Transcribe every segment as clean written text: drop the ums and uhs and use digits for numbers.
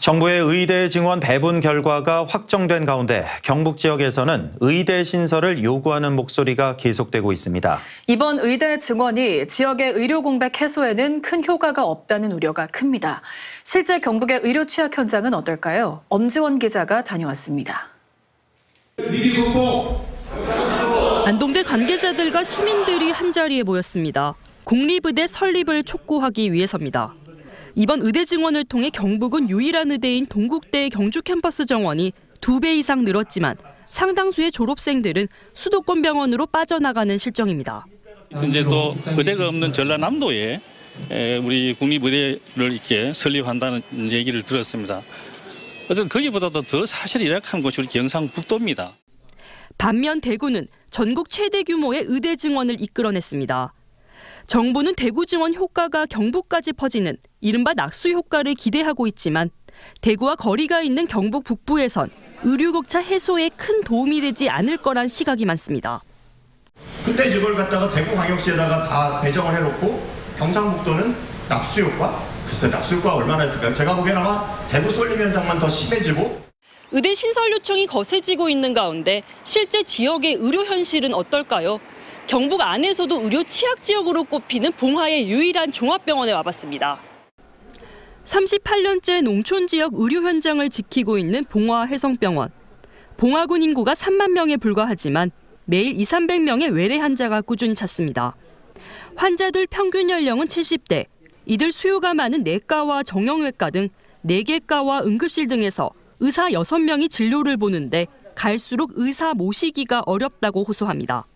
정부의 의대 증원 배분 결과가 확정된 가운데 경북 지역에서는 의대 신설을 요구하는 목소리가 계속되고 있습니다. 이번 의대 증원이 지역의 의료 공백 해소에는 큰 효과가 없다는 우려가 큽니다. 실제 경북의 의료 취약 현장은 어떨까요? 엄지원 기자가 다녀왔습니다. 안동대 관계자들과 시민들이 한자리에 모였습니다. 국립의대 설립을 촉구하기 위해서입니다. 이번 의대 증원을 통해 경북은 유일한 의대인 동국대 경주 캠퍼스 정원이 2배 이상 늘었지만 상당수의 졸업생들은 수도권 병원으로 빠져나가는 실정입니다. 이제 또 의대가 없는 전라남도에 우리 국립의대를 이렇게 설립한다는 얘기를 들었습니다. 어떤 거기보다도 더 사실이 열악한 곳이 우리 경상북도입니다. 반면 대구는 전국 최대 규모의 의대 증원을 이끌어냈습니다. 정부는 대구 증원 효과가 경북까지 퍼지는 이른바 낙수 효과를 기대하고 있지만 대구와 거리가 있는 경북 북부에선 의료격차 해소에 큰 도움이 되지 않을 거란 시각이 많습니다. 근데 이걸 갖다가 대구광역시에다가 다 배정을 해놓고 경상북도는 낙수 효과? 글쎄 낙수 효과가 얼마나 있을까요? 제가 보기에는 아마 대구 쏠림 현상만 더 심해지고. 의대 신설 요청이 거세지고 있는 가운데 실제 지역의 의료 현실은 어떨까요? 경북 안에서도 의료 취약 지역으로 꼽히는 봉화의 유일한 종합병원에 와봤습니다. 38년째 농촌 지역 의료 현장을 지키고 있는 봉화 해성병원. 봉화군 인구가 3만 명에 불과하지만 매일 200~300명의 외래 환자가 꾸준히 찾습니다. 환자들 평균 연령은 70대. 이들 수요가 많은 내과와 정형외과 등 4개 과와 응급실 등에서 의사 6명이 진료를 보는데 갈수록 의사 모시기가 어렵다고 호소합니다.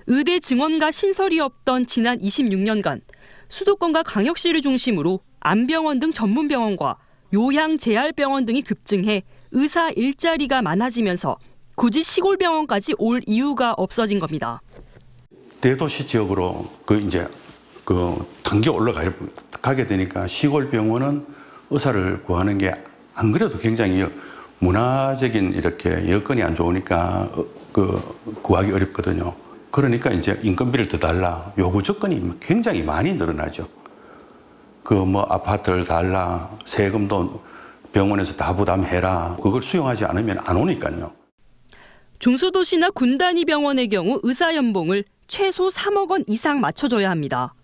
의대 증원과 신설이 없던 지난 26년간 수도권과 광역시를 중심으로 안병원 등 전문병원과 요양 재활병원 등이 급증해 의사 일자리가 많아지면서 굳이 시골병원까지 올 이유가 없어진 겁니다. 대도시 지역으로 단계 올라가게 되니까 시골병원은 의사를 구하는 게 안 그래도 굉장히 문화적인 이렇게 여건이 안 좋으니까 구하기 어렵거든요. 그러니까 이제 인건비를 더 달라. 요구 조건이 굉장히 많이 늘어나죠. 아파트를 달라. 세금도 병원에서 다 부담해라. 그걸 수용하지 않으면 안 오니까요. 중소도시나 군 단위 병원의 경우 의사 연봉을 최소 3억 원 이상 맞춰줘야 합니다.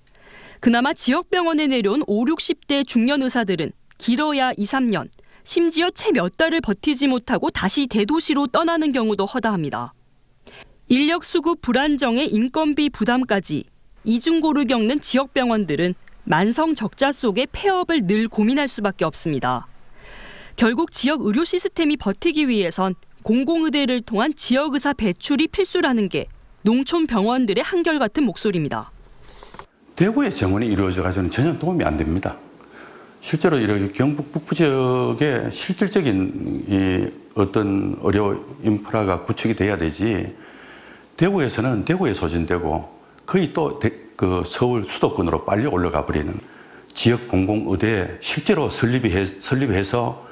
그나마 지역병원에 내려온 5, 60대 중년 의사들은 길어야 2, 3년, 심지어 채 몇 달을 버티지 못하고 다시 대도시로 떠나는 경우도 허다합니다. 인력 수급 불안정에 인건비 부담까지 이중고를 겪는 지역병원들은 만성 적자 속에 폐업을 늘 고민할 수밖에 없습니다. 결국 지역 의료 시스템이 버티기 위해선 공공의대를 통한 지역의사 배출이 필수라는 게 농촌 병원들의 한결같은 목소리입니다. 대구의 정원이 이루어져가지고는 전혀 도움이 안 됩니다. 실제로 이렇게 경북 북부 지역에 실질적인 어떤 의료 인프라가 구축이 돼야 되지. 대구에서는 대구에 소진되고 거의 또 서울 수도권으로 빨리 올라가 버리는 지역 공공의대 실제로 설립해서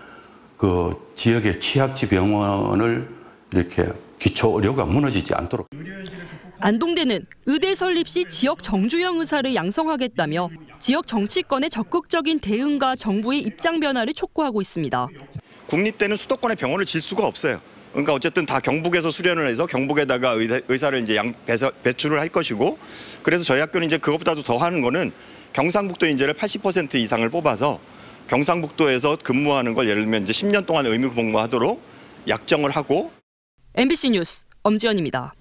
그 지역의 취약지 병원을 이렇게 기초 의료가 무너지지 않도록. 안동대는 의대 설립 시 지역 정주영 의사를 양성하겠다며 지역 정치권의 적극적인 대응과 정부의 입장 변화를 촉구하고 있습니다. 국립대는 수도권에 병원을 질 수가 없어요. 그러니까 어쨌든 다 경북에서 수련을 해서 경북에다가 의사를 이제 배출을 할 것이고, 그래서 저희 학교는 이제 그것보다도 더 하는 거는 경상북도 인재를 80% 이상을 뽑아서 경상북도에서 근무하는 걸 예를 들면 이제 10년 동안 의무 복무하도록 약정을 하고. MBC 뉴스 엄지연입니다.